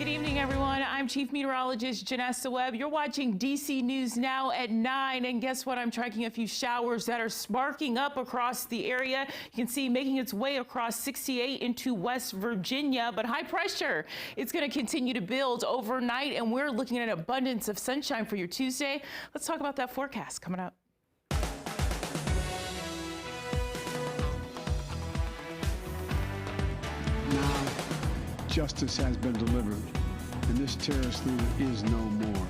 Good evening, everyone. I'm Chief Meteorologist Janessa Webb. You're watching DC News Now at 9. And guess what? I'm tracking a few showers that are sparking up across the area. You can see making its way across 68 into West Virginia. But high pressure, it's going to continue to build overnight. And we're looking at an abundance of sunshine for your Tuesday. Let's talk about that forecast coming up. Now, justice has been delivered, and this terrorist leader is no more.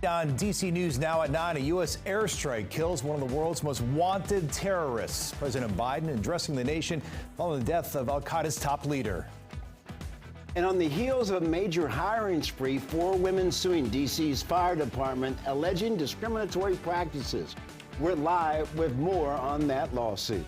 On DC News Now at 9, a U.S. airstrike kills one of the world's most wanted terrorists. President Biden addressing the nation following the death of al-Qaeda's top leader. And on the heels of a major hiring spree, 4 women suing DC's fire department alleging discriminatory practices. We're live with more on that lawsuit.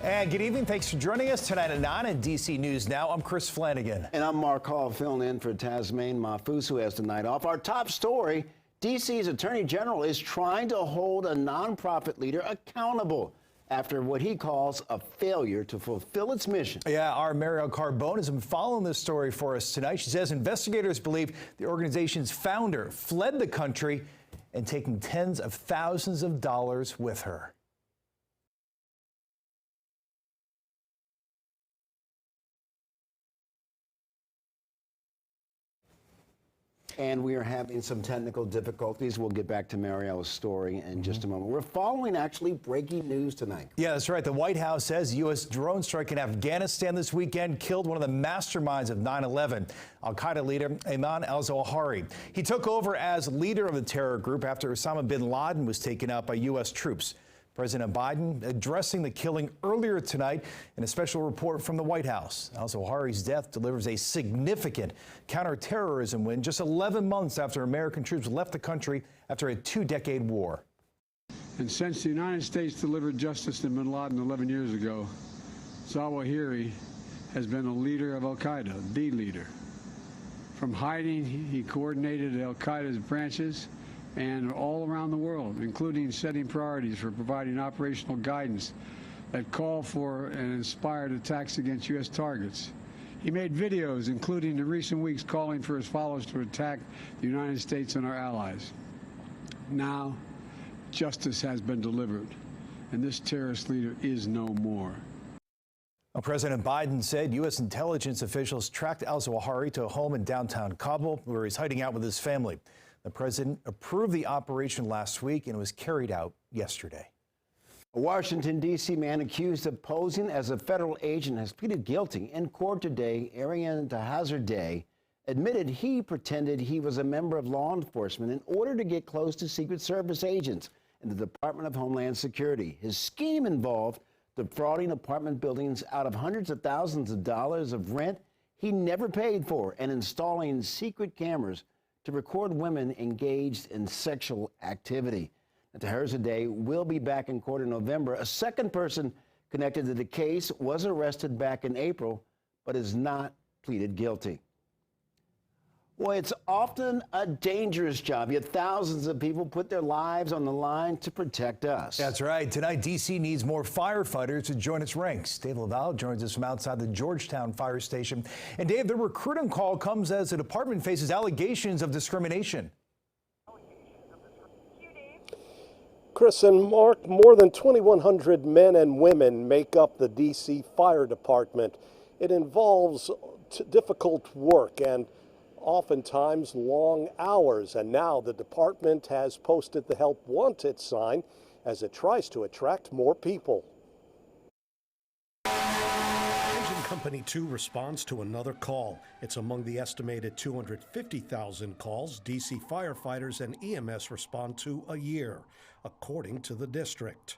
And good evening. Thanks for joining us tonight at 9 at DC News Now. I'm Chris Flanagan. And I'm Mark Hall, filling in for Tasmain Mahfouz, who has the night off. Our top story, DC's Attorney General is trying to hold a nonprofit leader accountable after what he calls a failure to fulfill its mission. Yeah, our Mariel Carbone has been following this story for us tonight. She says investigators believe the organization's founder fled the country and taking tens of thousands of dollars with her. And we are having some technical difficulties. We'll get back to Mariel's story in just a moment. We're following actually breaking news tonight. Yeah, that's right. The White House says U.S. drone strike in Afghanistan this weekend killed one of the masterminds of 9/11, al-Qaeda leader Ayman al-Zawahiri. He took over as leader of the terror group after Osama bin Laden was taken out by U.S. troops. President Biden addressing the killing earlier tonight in a special report from the White House. Al-Zawahiri's death delivers a significant counterterrorism win just 11 months after American troops left the country after a 2-decade war. And since the United States delivered justice to bin Laden 11 years ago, Zawahiri has been a leader of al-Qaeda, the leader. From hiding, he coordinated al-Qaeda's branches and all around the world, including setting priorities for providing operational guidance that call for and inspired attacks against U.S. targets. He made videos, including in recent weeks, calling for his followers to attack the United States and our allies. Now, justice has been delivered, and this terrorist leader is no more. Well, President Biden said U.S. intelligence officials tracked al-Zawahiri to a home in downtown Kabul, where he's hiding out with his family. The president approved the operation last week and it was carried out yesterday. A Washington, D.C. man accused of posing as a federal agent has pleaded guilty. In court today, Arian Tahazardeh admitted he pretended he was a member of law enforcement in order to get close to Secret Service agents in the Department of Homeland Security. His scheme involved defrauding apartment buildings out of hundreds of thousands of dollars of rent he never paid for and installing secret cameras to record women engaged in sexual activity. Tahazardeh will be back in court in November. A second person connected to the case was arrested back in April, but is not pleaded guilty. Well, it's often a dangerous job, yet thousands of people put their lives on the line to protect us. That's right. Tonight, D.C. needs more firefighters to join its ranks. Dave LaValle joins us from outside the Georgetown Fire Station. And Dave, the recruiting call comes as the department faces allegations of discrimination. Chris and Mark, more than 2,100 men and women make up the D.C. Fire Department. It involves difficult work and oftentimes long hours, and now the department has posted the Help Wanted sign as it tries to attract more people. Engine Company 2 responds to another call. It's among the estimated 250,000 calls DC firefighters and EMS respond to a year, according to the district.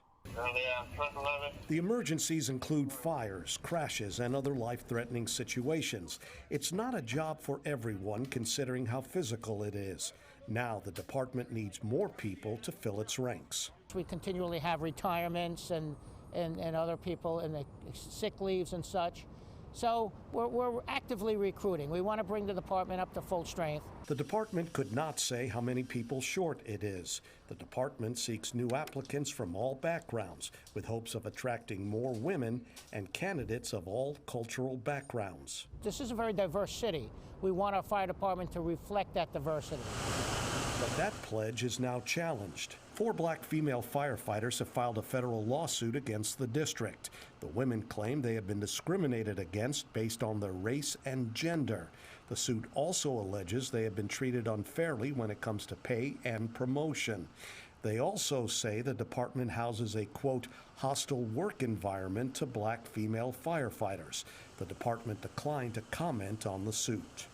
The emergencies include fires, crashes, and other life-threatening situations. It's not a job for everyone, considering how physical it is. Now the department needs more people to fill its ranks. We continually have retirements and other people and the sick leaves and such. So we're actively recruiting. We want to bring the department up to full strength. The department could not say how many people short it is. The department seeks new applicants from all backgrounds with hopes of attracting more women and candidates of all cultural backgrounds. This is a very diverse city. We want our fire department to reflect that diversity. But that pledge is now challenged. 4 black female firefighters have filed a federal lawsuit against the district. The women claim they have been discriminated against based on their race and gender. The suit also alleges they have been treated unfairly when it comes to pay and promotion. They also say the department houses a, quote, hostile work environment to black female firefighters. The department declined to comment on the suit.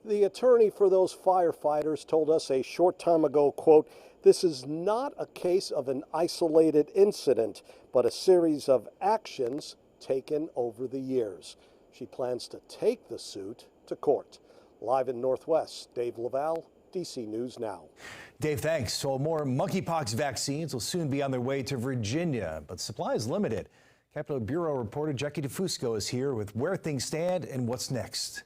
The attorney for those firefighters told us a short time ago, quote, "This is not a case of an isolated incident, but a series of actions taken over the years." She plans to take the suit to court. Live in Northwest, Dave Laval, DC News Now. Dave, thanks. So more monkeypox vaccines will soon be on their way to Virginia, but supply is limited. Capitol Bureau reporter Jackie DeFusco is here with where things stand and what's next.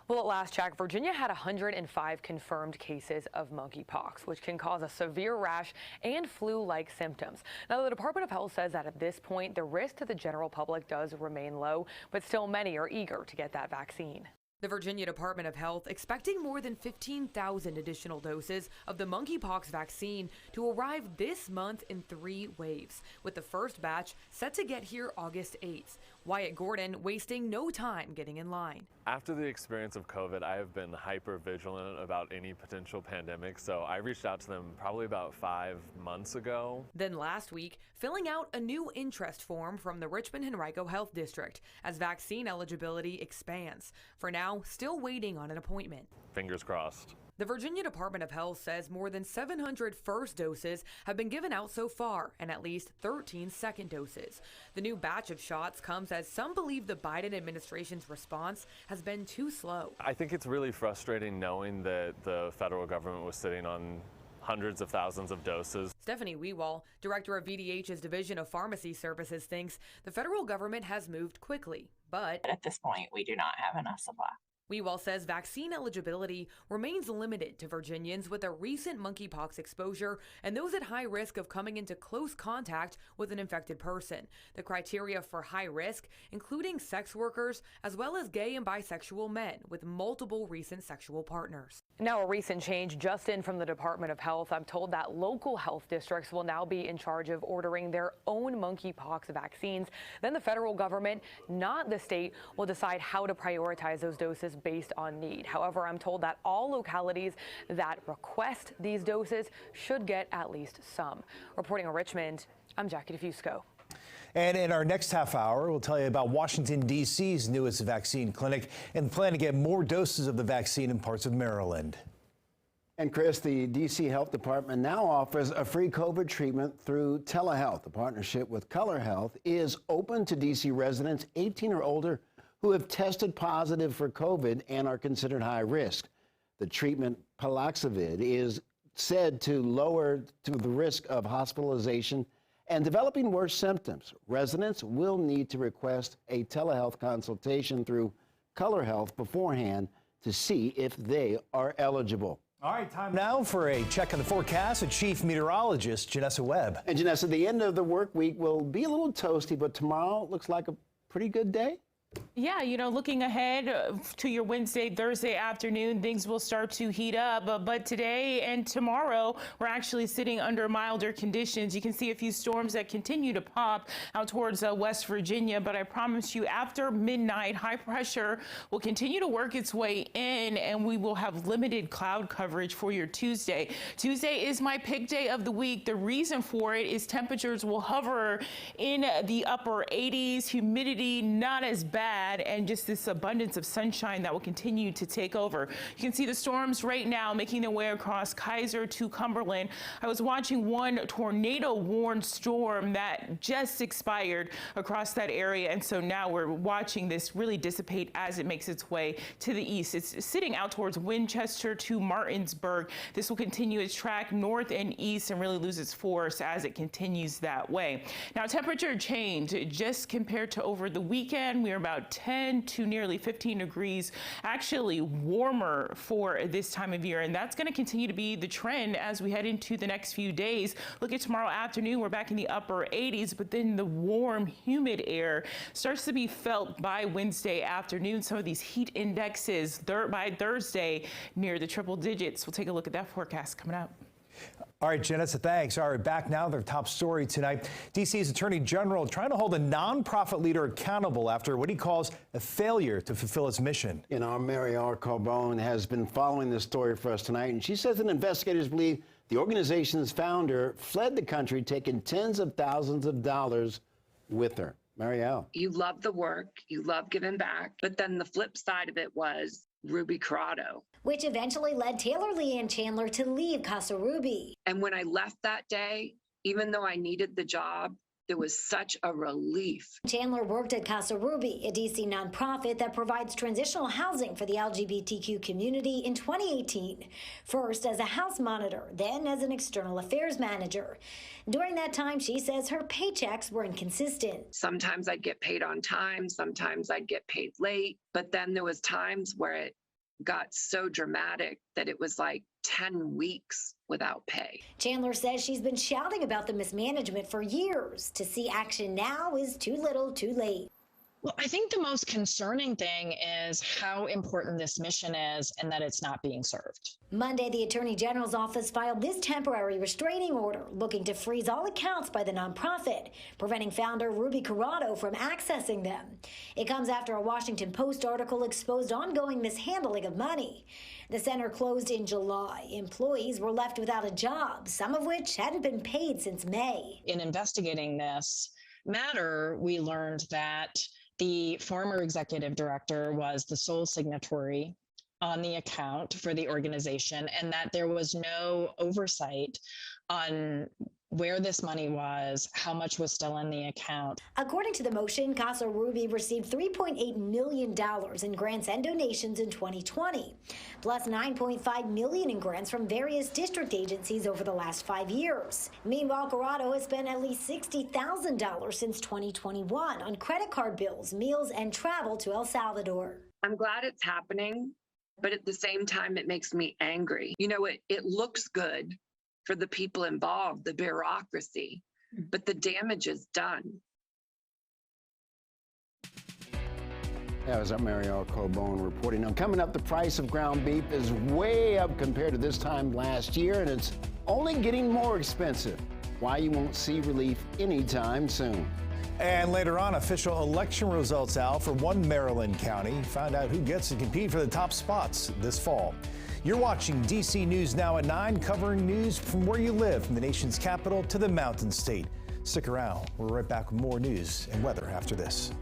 Well, at last check, Virginia had 105 confirmed cases of monkeypox, which can cause a severe rash and flu-like symptoms. Now, the Department of Health says that at this point, the risk to the general public does remain low, but still many are eager to get that vaccine. The Virginia Department of Health expecting more than 15,000 additional doses of the monkeypox vaccine to arrive this month in 3 waves, with the first batch set to get here August 8th. Wyatt Gordon wasting no time getting in line. After the experience of COVID, I have been hyper vigilant about any potential pandemic, so I reached out to them probably about 5 months ago. Then last week, filling out a new interest form from the Richmond-Henrico Health District as vaccine eligibility expands. For now, still waiting on an appointment. Fingers crossed. The Virginia Department of Health says more than 700 first doses have been given out so far and at least 13 second doses. The new batch of shots comes as some believe the Biden administration's response has been too slow. I think it's really frustrating knowing that the federal government was sitting on hundreds of thousands of doses. Stephanie Wewall, director of VDH's Division of Pharmacy Services, thinks the federal government has moved quickly, but at this point, we do not have enough supply. Wewall says vaccine eligibility remains limited to Virginians with a recent monkeypox exposure and those at high risk of coming into close contact with an infected person. The criteria for high risk, including sex workers, as well as gay and bisexual men with multiple recent sexual partners. Now, a recent change just in from the Department of Health. I'm told that local health districts will now be in charge of ordering their own monkeypox vaccines. Then the federal government, not the state, will decide how to prioritize those doses based on need. However, I'm told that all localities that request these doses should get at least some. Reporting in Richmond, I'm Jackie DeFusco. And in our next half hour, we'll tell you about Washington, D.C.'s newest vaccine clinic and the plan to get more doses of the vaccine in parts of Maryland. And Chris, the D.C. Health Department now offers a free COVID treatment through telehealth. The partnership with Color Health is open to D.C. residents 18 or older who have tested positive for COVID and are considered high risk. The treatment, Palaxavid, is said to lower the risk of hospitalization and developing worse symptoms. Residents will need to request a telehealth consultation through Color Health beforehand to see if they are eligible. All right, time now for a check on the forecast with Chief Meteorologist Janessa Webb. And Janessa, the end of the work week will be a little toasty, but tomorrow looks like a pretty good day. Yeah, you know, looking ahead to your Wednesday, Thursday afternoon, things will start to heat up. But today and tomorrow, we're actually sitting under milder conditions. You can see a few storms that continue to pop out towards West Virginia. But I promise you, after midnight, high pressure will continue to work its way in, and we will have limited cloud coverage for your Tuesday. Tuesday is my pick day of the week. The reason for it is temperatures will hover in the upper 80s, humidity not as bad. bad, and just this abundance of sunshine that will continue to take over. You can see the storms right now making their way across Kaiser to Cumberland. I was watching one tornado-warned storm that just expired across that area, and so now we're watching this really dissipate as it makes its way to the east. It's sitting out towards Winchester to Martinsburg. This will continue its track north and east and really lose its force as it continues that way. Now, temperature change just compared to over the weekend. We are about 10 to nearly 15 degrees, actually warmer for this time of year, and that's going to continue to be the trend as we head into the next few days. Look at tomorrow afternoon, we're back in the upper 80s, but then the warm, humid air starts to be felt by Wednesday afternoon. Some of these heat indexes by Thursday near the triple digits. We'll take a look at that forecast coming up. All right, Janessa, thanks. All right, back now, their top story tonight. D.C.'s Attorney General trying to hold a nonprofit leader accountable after what he calls a failure to fulfill its mission. You know, Mary R. Carbone has been following this story for us tonight, and she says that investigators believe the organization's founder fled the country, taking tens of thousands of dollars with her. Marielle. You love the work, you love giving back, but then the flip side of it was Ruby Corrado. Which eventually led Taylor Leanne Chandler to leave Casa Ruby. And when I left that day, even though I needed the job, there was such a relief. Chandler worked at Casa Ruby, a D.C. nonprofit that provides transitional housing for the LGBTQ community in 2018. First as a house monitor, then as an external affairs manager. During that time, she says her paychecks were inconsistent. Sometimes I'd get paid on time, sometimes I'd get paid late, but then there was times where it got so dramatic that it was like 10 weeks without pay. Chandler says she's been shouting about the mismanagement for years. To see action now is too little, too late. Well, I think the most concerning thing is how important this mission is and that it's not being served. Monday, the Attorney General's office filed this temporary restraining order looking to freeze all accounts by the nonprofit, preventing founder Ruby Corrado from accessing them. It comes after a Washington Post article exposed ongoing mishandling of money. The center closed in July. Employees were left without a job, some of which hadn't been paid since May. In investigating this matter, we learned that the former executive director was the sole signatory on the account for the organization, and that there was no oversight on where this money was, how much was still in the account. According to the motion, Casa Ruby received $3.8 million in grants and donations in 2020, plus $9.5 million in grants from various district agencies over the last 5 years. Meanwhile, Corrado has spent at least $60,000 since 2021 on credit card bills, meals, and travel to El Salvador. I'm glad it's happening, but at the same time, it makes me angry. You know, it looks good for the people involved, the bureaucracy, but the damage is done. That was Mary R. Carbone reporting. Now, coming up, the price of ground beef is way up compared to this time last year, and it's only getting more expensive. Why you won't see relief anytime soon. And later on, official election results out for one Maryland county. Find out who gets to compete for the top spots this fall. You're watching DC News Now at 9, covering news from where you live, from the nation's capital to the Mountain State. Stick around. We're right back with more news and weather after this.